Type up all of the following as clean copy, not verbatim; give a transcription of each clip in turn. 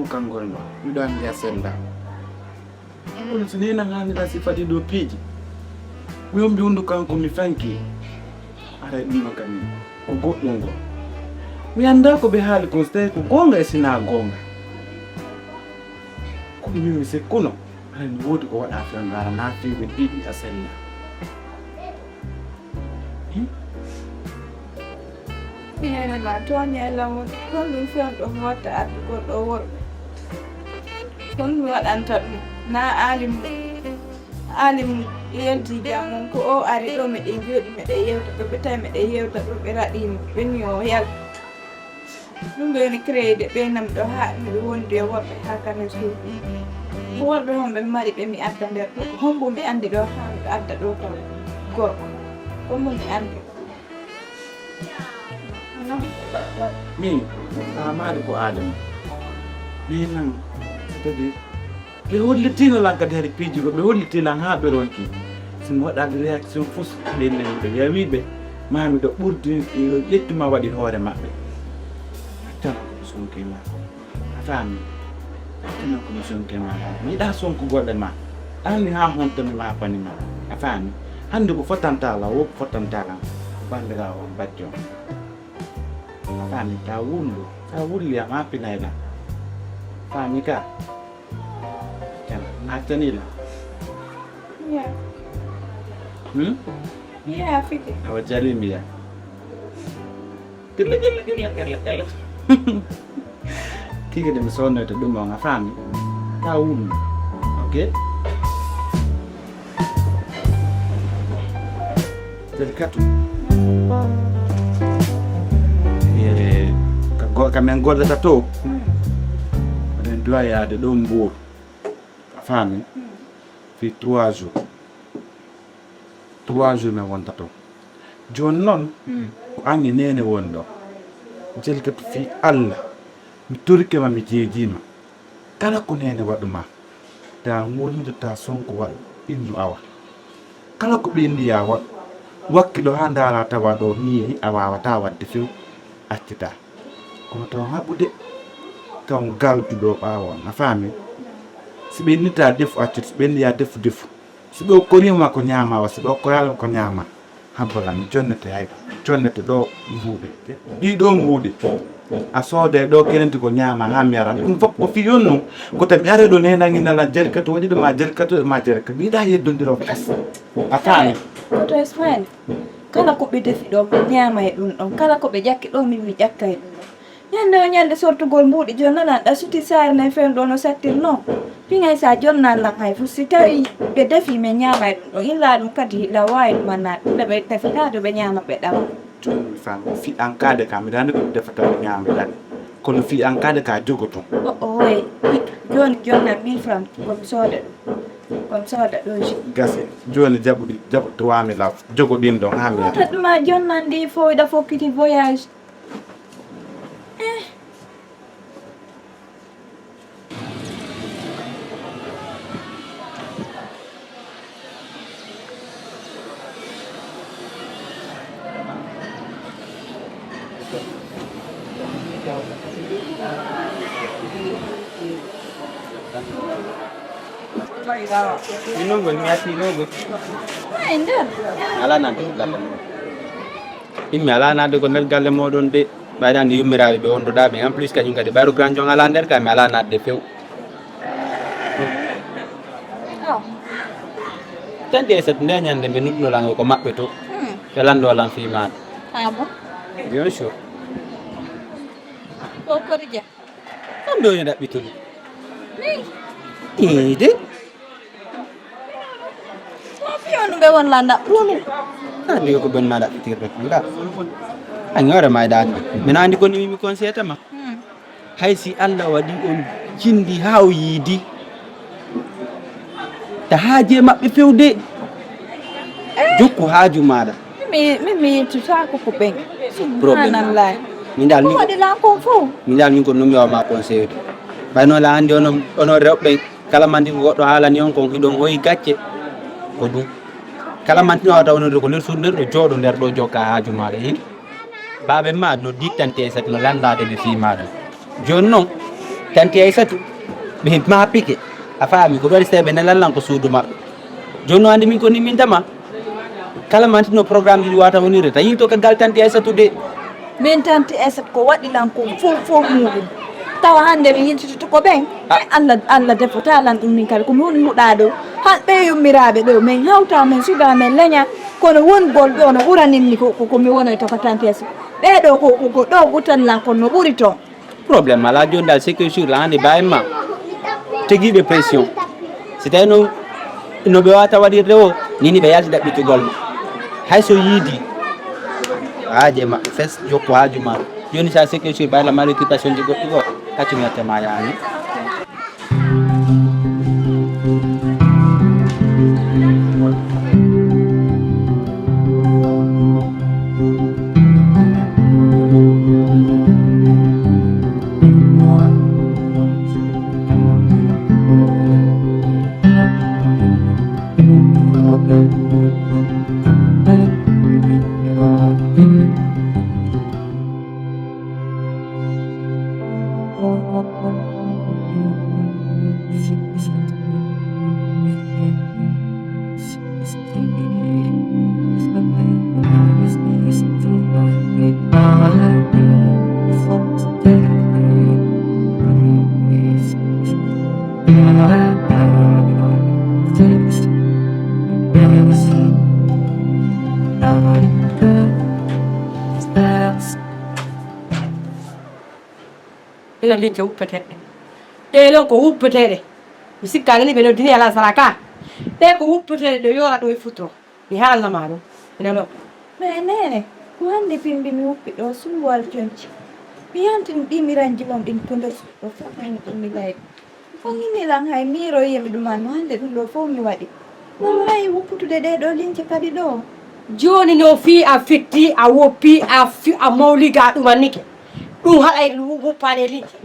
Kangolno yudan dia senda sinina ngani la sifati do piji uyombi undu kanko mifanki ara dino kani ko godongo uyanda ko be hali ko stay ko gonga sina gonga ko mi se kuno ara ni wodi ko wada fa ngara na fi be piji asella Ina na tonya la mo ko lu fi do mota at ko do wor kon mi waɗanta ɗum na alim yelti jam ko o ari ɗo meɗen jooɗi meɗen yewta ɗo ɓe tawi meɗen yewta ɗo ɓe raɗimo ɓenni o yal ɗum ɓe woni créde ɓe nam ɗo ha miɗo wondi e worɓe ha kane suuɗi ko worɓe honɓe mari ɓe mi adda nder ɗo hombo mi andi ɗo ha miɗo adda ɗo ko gorko hombo mi andi min amaade ko adama min nan kadi ɓe hollitino lan kadi hari piiji ko ɓe hollitilan ha ɓe ronki somi waɗade réaction fus ɗenne ɓe yawiɓe mami ɗo ɓurdi ƴettuma waɗi hoore maɓɓe tan komi sonkima a faami tan komi sonkima mi yiɗa sonkugoɗe ma anni ha hontami ma panima a faami hande ko fotantala wo ko fotantala bandira on bajjo a faami ta wullu ta wulliyam ha pinayla faami ka Natanila. Yeah. Yeah, fike. Awajali mia. Kila. Kika de msona to duma nga fami. Ta wulu. Okay? Delikatu. Kamengoda tato. Ndwa ya de dombo. Fami fi 3 jours 3 jours me wonta to jon non ko angi nene wondo jelkat fi Allah mi turke ma mi jeejima kala ko nene waduma ta ngolinde ta sonko wal indu awa kala ko bindi ya wa wakkilo handala tawa do ni awa ta wadde fi accita ko to habude ton galtu do bawo na fami sibe nita defu accut sibe ya defu sibe ko rima ko nyama wa sibe ko yalla ko nyama habala mi jonnete hay jonnete do mbuude di do mbuude a soode do kenenti ko nyama ha mi ara dum fop ko fi yonno ko tabi are do nena ngi nala jerkatu wadi do ma jerka mi da yeddondiro fes atani to esmen kala ko be defi do nyama e dum don kala ko be jakki do mi jakka e dum nyande sortugol mbuudi jonnana da suti sar na fen do no sattirno pinga sa jonna la hay fu sitawi be defi me nyama do illa dum kadi la way manna da be tafita do be nyama be dawa fam fi ankade kam dan ko defata nyama dan kono fi ankade ka jogoto oy jonna 1000 francs comme soda do gasi joni jabu 3000 la jogo din do ha mi ma jonna ndi fo da fokiti voyage Inunggu niati nunggu. Ender. Ala nanti lapan. Ini ala nanti kau nergal lemodon de. ɓayde yummiraɓe ɓe wondoɗaɓe en plus kañum kadi ɓayro grand jon ala nder ka mi ala natde few tan ɗi sat nde ñande ɓe nuɗnolan ko maɓɓe to felandolan fi maɗa Ah bon? bien sûr Ko korja. ɗum ɗo ne ɗaɓɓitude de Pion be won la nda runu. andi ko ben ma ɗaɓɓitirde nga an hoore ma ɗa andi min andi ko ni mi conseillé ma hay si Allah waɗi on jindi ha o yiidi ta haaje maɓɓe fewde jokku haaju maɗa Mi tuta ko ben. Problem. Subhanallah. min dal Ko wadi la ko fo. min ko numi wawma conseillé ɓayno la andi ono rewɓe kala mandi ko goɗɗo haalani on kon hiɗon hoyi gacce ko ɗum kala mantino wawata wonode ko nder suudu nder ɗo jooɗo nder ɗo jokka haaju maɗa hin baɓe ma no dittante Aissatu no landade ɓe fi maɗa joni noon tanti Aissatu ɓe ma pique a faami ko waɗi so tawi ɓe nelallan ko suudu maɓɓe joni noon andi min ko ni min dama kala mantino programme ɗiɗi wawata wonirde ta yinto ka gal tanti Aissatu de Min tanti esat ko wadi lan ko fo muɗum. Tawa hande mi yintito ko ben. Allah defota lan dum min kala ko mun muɗa ɗo. Ɓe yummiraɓe ɗo min hawta min suga men leña kono won gol ɗo no ɓuraninmi ko mi wonoy to ko tanti esat. Ɓeɗo ko ɗo ɓutan lan kon no ɓuri toon. probléme ala joni dal c'est que sur la hande bawima teguiɓe pression si tawi no ɓe wawata waɗirde o nini ɓe yalti ɗaɓɓitugol ma hayso yiidi haaje maɓɓe fes jokku haaju maɗa joni sa c'est que sur ɓayla ma récupération ji goɗɗi go haccum yettema yaani ila linke uppetede ɗe lon ko uppetede mi sikkani ni ɓe no dini ala saraka ɗe ko uppetede ɗo yora ɗo e futuro mi haalnama ɗum ina lo Mais nene, ko hande pimbi mi wuppi ɗo sunwal jonci. Mi yantin ɗimiran jibam ɗin to nder suɗɗo fof hani ɗum mi layɗi. Fonginiran hay miro yemi ɗuman no hande ɗum ɗo fof mi waɗi. No wayi wupputude ɗe ɗo lince kadi ɗo. joni no fi a fitti a woppi a mawliga ɗuman nike ɗum haɗay ɗum wuppade lince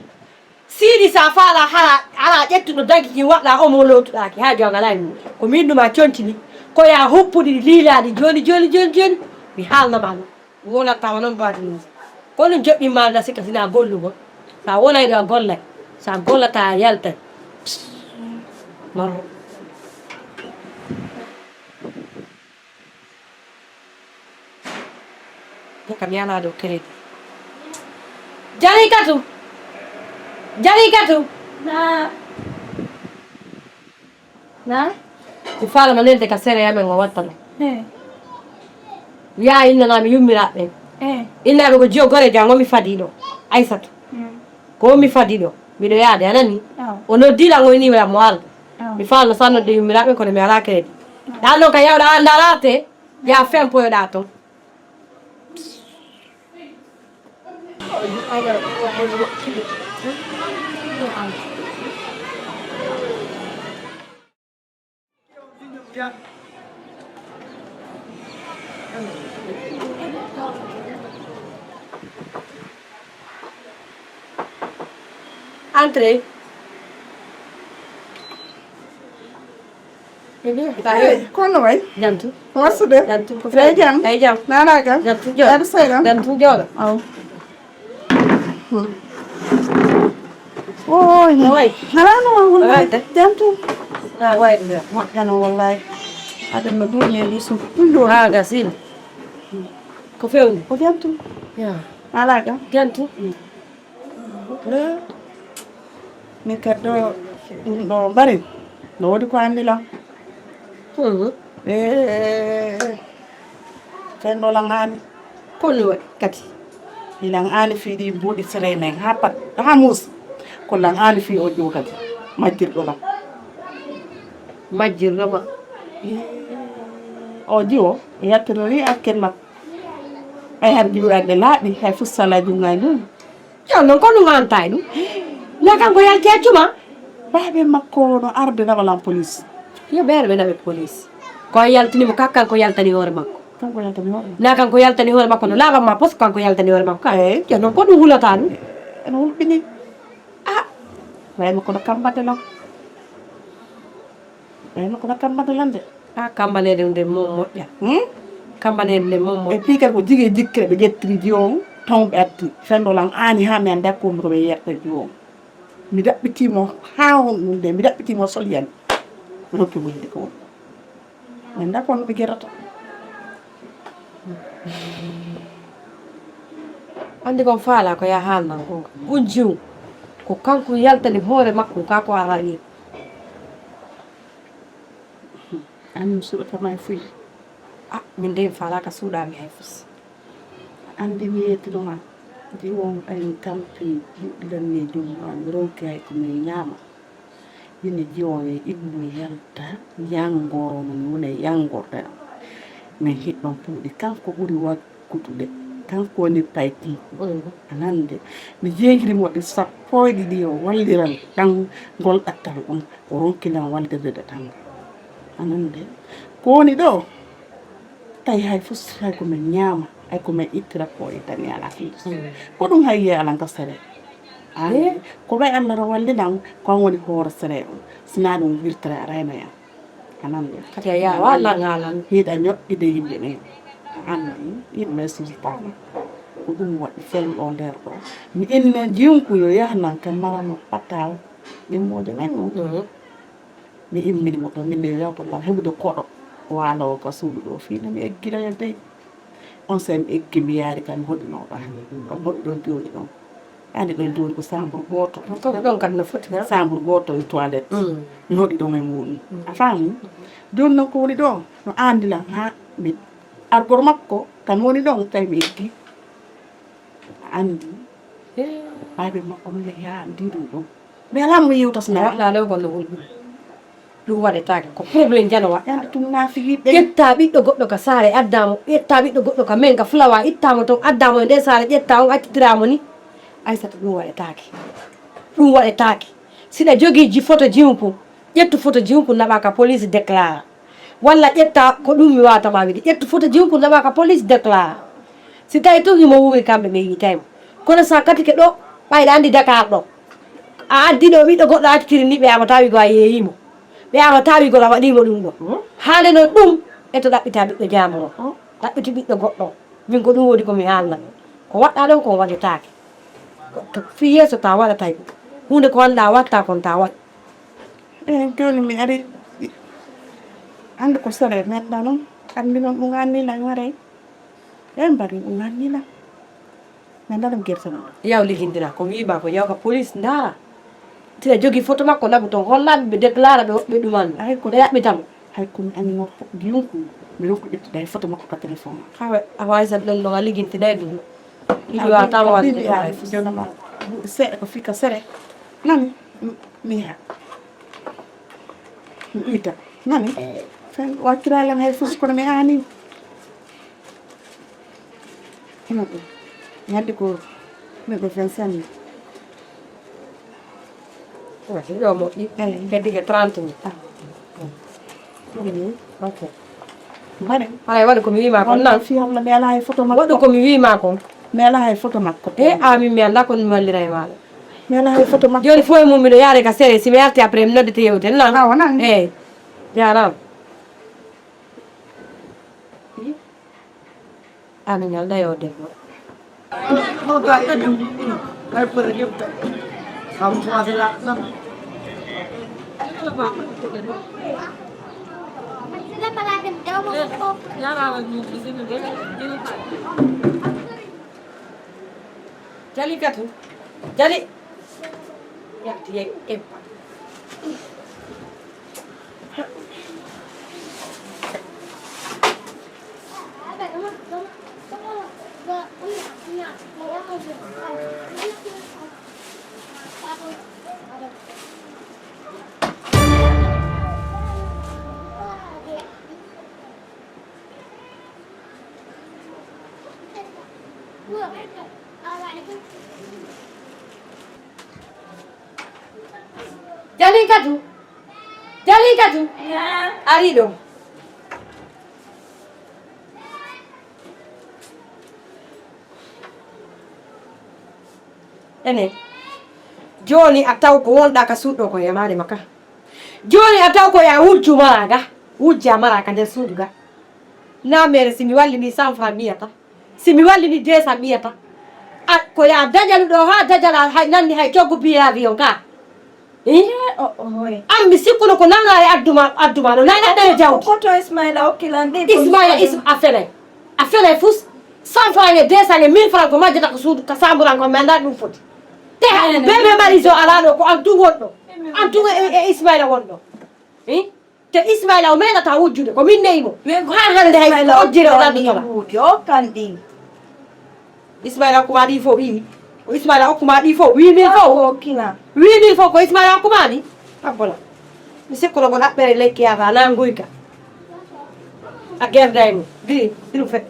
siidi sa faala ala ƴettuɗo daguiki waɗɗa omo lowtuɗaki ha jogalani mum ko min ɗuma contini ko ya hoppude liilade joni mi haalnama ɗum wonatama noon mbadi ɗum ko ɗum joɓɓinma sikka sina gollugol sa wonay ɗo a gollay sa gollata a yaltan maro kam yana dow crédit jari katu Na? mi falama nelde ka sere yamen o wattano Eh. ya innanami yummiraɓe ɓen Eh. innaɓe ko jiyo gore jango mi fadiɗo Aissatu ko mi fadiɗo mbiɗo yaade anani o noddiɗan o inimira mo alda mi falno sa nodde yummiraɓe kono mi ala crédit ɗan ɗon ka yawɗa andarate ya fempoyoɗa toon Entrez. Kono way Jantu. wasude Jantu. Ay jam. Ay jam. Nana ka Jantu Yar joɗo. sayra Jantu joɗo. aw oy Way. harano wallahi Wayde. jantu Ah, wayde. moƴƴano wallahi adama duñe ɗi sum Ha gasil. Ko fewni. ko jantu Ya. Alaga. Gantu. Min kadi ɗo mbari no woodi ko anndi lan fennolan aani Kono waɗi kadi. ilan aani fii ɗi mbuuɗi sere men haa pat haa muus ko lan aani fii o ƴew kadi majjirɗo lam Majjirɗoma. o jiwo yettinori akkel makko ay har ƴiwɗande laaɓi hay fussalaji ngay ɗum Ƴeew noon ko ɗum antay ɗum. Na kanko yalti accuma. baaɓe makko no arde nawalan police Yo ɓeere ɓe naɓe police. Ko yaltinimo ka kanko yaltani hoore makko. kanko yaltani hoɗo Na kanko yaltani hoore makko no laaɓanma pos kanko yaltani hoore makko ka. eyi Ƴeew noon ko ɗum hulata ɗum. ene hulɓini wayno kono kambade lam wayno kono kambade lam de Kambanede nde mom moƴƴa. Kambanede nde mom e moƴƴa. puis kadi ko jigui jikkire ɓe ƴettiri jomum taw ɓe addi fendolan aani ha min dakkomi koɓe yerta jomum mi daɓɓitimo ha ɗum nde mi daɓɓitimo solyani mi hokki wonde ko woni min dakkono ɓe guerata Andi kon faala ko ya haalnan kon. Gunjiw ko kanko yaltani hoore makko ka ko ala ni. anni mi suɗata ma e fuyi Min de faala ka suuɗami hay fus. andi mi yettinoma jiwon ayin tampi juɗɗiranni jumma mi ronki hay ko min ñaama yinne jiwon e ibnu yalta yangoro no mi woni e yangorde min hiɗɗon puuɗi kanko ɓuri wakkutude kanko woni payti anande mi jeeguirimo ɗi sappo e ɗiɗi o walliran ɗan ngol ɗattal ɗum o ronkinan waldirde tan anande ko woni ɗo tawi hay fus hay komin ñaama hay komin ittira ko e tani ala fiis ko ɗum hay yiye alan ka sere ani ko ɓay allah ro wallinan kon woni hoore sere o sina ɗum wirtere a raynoyan anande Kadi a yaa walla ngalan. hiiɗa ñoƴƴide yimɓe ɓen anndi yimɓe sultana ko ɗum waɗi felɗo nder ɗo mi enne jinku yo yahnan kam marano pattaw ɗimmoje men o mi imminimo ɗo min yo yawtollah heɓude koɗo walowo ko suudu ɗo fiina mi eggiloyo dey on sa mi eggi mi yaari kam mi hoɗinoɗo kam hoɗi ɗon jooɗi ɗon andi ɗon jooɗi ko chambre goto Ko ɗon kadi no foti na. chambre goto e toilette mi hoɗi ɗon e muɗum a faami joni noon ko woni ɗo no andilan ha mi argor makko kam woni ɗon tawi mi eggi andi baaɓe makko no yehi ha andi ɗum ɗon mi ala mo yewtasna Waɗa ɗo gonno hulɓi. Ɗum waɗetake ko probléme janowa. yanda tum naafi yiɓɓe ƴetta ɓiɗɗo goɗɗo ka saare addamo ƴetta ɓiɗɗo goɗɗo ka men ka fulawa ittama toon addamo e nder saare ƴetta on accitiramo ni Aissata ɗum waɗetake ɗum waɗetake siɗa jogui photo jimpu ƴettu photo jimpu naɓa ka police déclara walla ƴetta ko ɗum mi wawatama wiide ƴettu photo jimpu naɓa ka police déclara si tawi to himo wuuri kamɓe ɓe yitaymo kono sa katike ɗo ɓayɗa andi Dakar ɗo a addi ɗo ɓiɗɗo goɗɗo accitiri ni ɓe ama tawi go a yeeyimo ɓe ama tawi goto a waɗimo ɗum ɗo hande noon ɗum eto ɗaɓɓita ɓiɗɗo jamano ɗaɓɓiti ɓiɗɗo goɗɗo min ko ɗum woni komi haalna ko waɗɗa ɗon ko waɗetake fi yeeso ta waɗatay hunde ko wonɗa watta kon ta waɗ en joni mi ari andi ko sere neɗɗa noon andi noon ɗum annilan waray en mbari ɗum annilan mi ndaɗum guerte mum yaw ligindina ko wiima ko yawka police ndaara tiɗa jogui photo makko naɓu toon hollaɓe ɓe déclara ɓe woɓɓe ɗumanno ay ko ɓe ɗaɓɓitamo hay komi annimo yonku mi ronko ƴettude hay photo makko ka téléphone hawa awa Aissata ɗon ɗon a ligintinay ɗum ɗiɗi watama wadde ɗo hay fo jonama seeɗa ko fika sere nani mi yaha mi ɓuyta nani fen wakkiralan hay fos kono mi ani ina ɗum mi haddi ko neɗɗo fen sanni ɗo moƴƴi heddige 30 mille ok mbaɗen haray waɗi komi wima kon nan fi holla mi ala hay photo makko waɗu komi wima kon mi ala hay photo makko amin mi anda komi wallira e maɗa mi ala hay photo makko joni fo e mum miɗo yaare ka sere simi arti après mi noddete yewten nan a wonan eyyi jarama amin alda yo debbo Jali katu. Jali. Ya dia empat. Jali katu. Ari dong. Ene. Joni ataw ko wonɗa ka suuɗo ko yamade makka. Joni ataw ko ya wujju maraga. Wujja maraga nder suudu ga. Na mere simi wallini 100 francs miyata. Simi wallini 200 miyata. Ko ya dajalu ɗo ha dajala hay nanni hay coggu biya avion ka. Ammi sikkuno ko nangare adduma no nana ɗere jawdi. Koto Ismaila okkilan ɗi. Ismaila a felay fus 100 francs e 200 e 1000 francs ko majjata ko suudu ka samburan ko mi anda ɗum foti. Te bebe mari so ala ɗo ko an tun wonɗo. An tun e Ismaila wonɗo. Te Ismaila o meɗata wujjude ko min neyimo. Ha hande hay ojjire o ɗanɗo toɓa. Okkan ɗi. Ismaila hokkuma ɗi fof wimi. Ismaila hokkuma ɗi fof 8000 fof. Okkina. 8000 fof ko Ismaila hokkuma ɗi. Abbola. Mi sikkuno ko ɗaɓɓere lekki yata na guyka. A gerdaymo. Diri ɗum fe.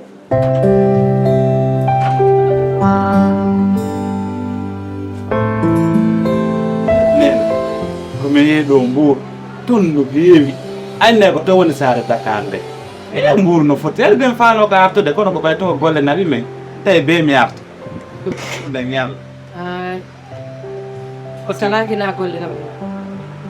mi yeeɗo Mbour toon no heewi anne ko to woni saare Dakar nde e Mbour no foti eɗe ɓen faano ko artude kono ko ɓay to ko golle naɓi men tawi be mi arta nde ñal o salakina golle naɓe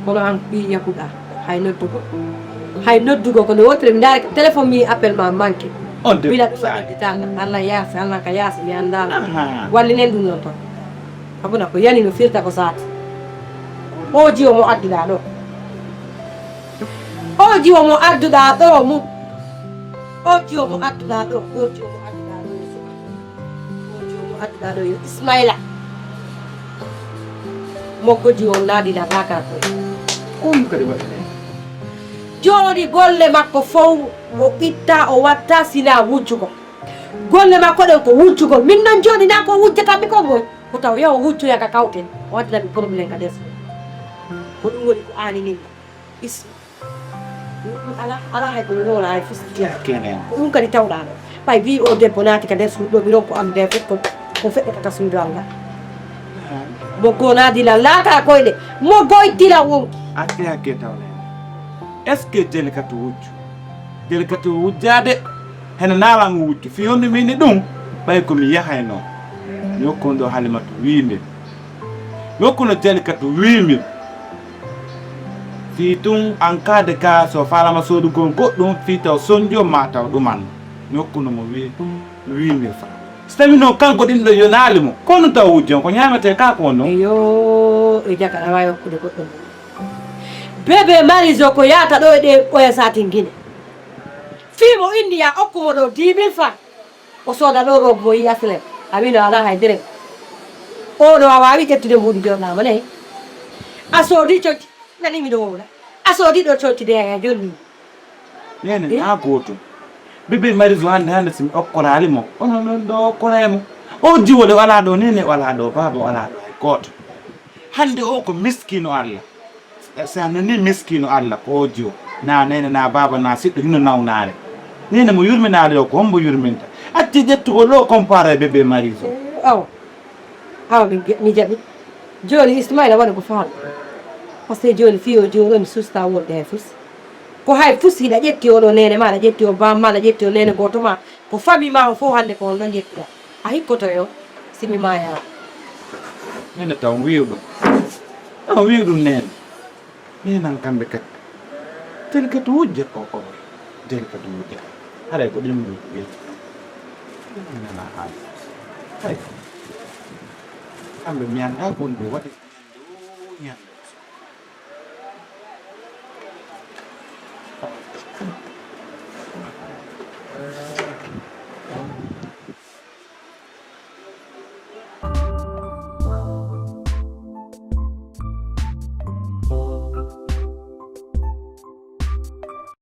kono an ɓi yakuɗa hay noddugo ko no wotire mi daari téléphone mi appel ma manqué on de mbiɗa ɗum additaka Allah yaasi Allah ka yaasi mi andano wallinen ɗum noon toon abuna ko yani no firta ko saati o jiwo mo adduɗa ɗo o jiwo mo adduɗa ɗo mum o jiwo mo adduɗa ɗo o jiwo mo adduɗa ɗo o jiwo mo adduɗa ɗo yo Ismaila moggo jiwo naadina Dakar koye on kadi waɗi joni golle makko fof o itta o watta sina wujjugo golle makko ɗen ko wujjugo min noon joni na ko wujjatanmi ko moy ko taw yo wujjoya ka kawten o waddinami probléme ka des ko ɗum woni ko anini ala hay komi noona hay fositiya kenen ko ɗum kadi tawɗa ɗo ɓay wi o debbo naati ka nder suuɗo ɗo mi ronko am nde fof ko feɗɗata ka suudu am nga moggo naadila laata koyɗe moggo ittila wonki hakke tawne est ce que delikatu wujju delikatu wujjade hene naalango wujju fi yonde mini ɗum ɓay komi yahay noon mi hokkuno ɗo Halimatu 8000 mi hokkuno delikatu 8000 fi tun en cas de cas so falama sodugol goɗɗum fi taw sonjo ma taw ɗuman mi hokkunomo 8000 francs so tawi noon kanko ɗin ɗo yo naalimo kono taw wujjon ko ñamete ka ko noon eyo e jaga aɗa wawi hokkude goɗɗum bébé mariso ko yata ɗo e ɗe ɓoya satin guine fimo indi ya hokkumo ɗo 10 000 francs o sooda ɗo robe mo yi aslen awino ala hay dere oɗo a wawi ƴettude mbuɗi joɗɗama nayi a soodi cotti nanimi ɗo wowla a soodi ɗo cotti de a jolni nene na gotum bébé mariso hande somi okkoralimo ono noon ɗo okkoraymo o jiwole wala ɗo nene wala ɗo baba wala ɗo hay goto hande o ko miskino Allah sa nani miskino Allah ko jiwo na nene na baba na siɗɗo hino nawnare nene mo yurminade o ko hombo yurminta acci ƴettugol ɗo comparé bébé mariso awa mi jaɓi joni Ismaila woni ko faalo par ce que joni fiyo joni mi susta wonde he fus ko hay fus hiɗa ƴetti oɗo nene ma aɗa ƴetti o bamma aɗa ƴetti o nene goto ma ko famille ma o fof hande ko on ɗon ƴettuɗa a hikkoto yo simi ma yaa nene taw wiwɗum taw wiwɗum nene nenan kamɓe kadi delikatu wujja o delikatu wujja haɗay ko ɗum ɗum ɓeyti nana haali hay kamɓe mi anda ko ɗum waɗi ñande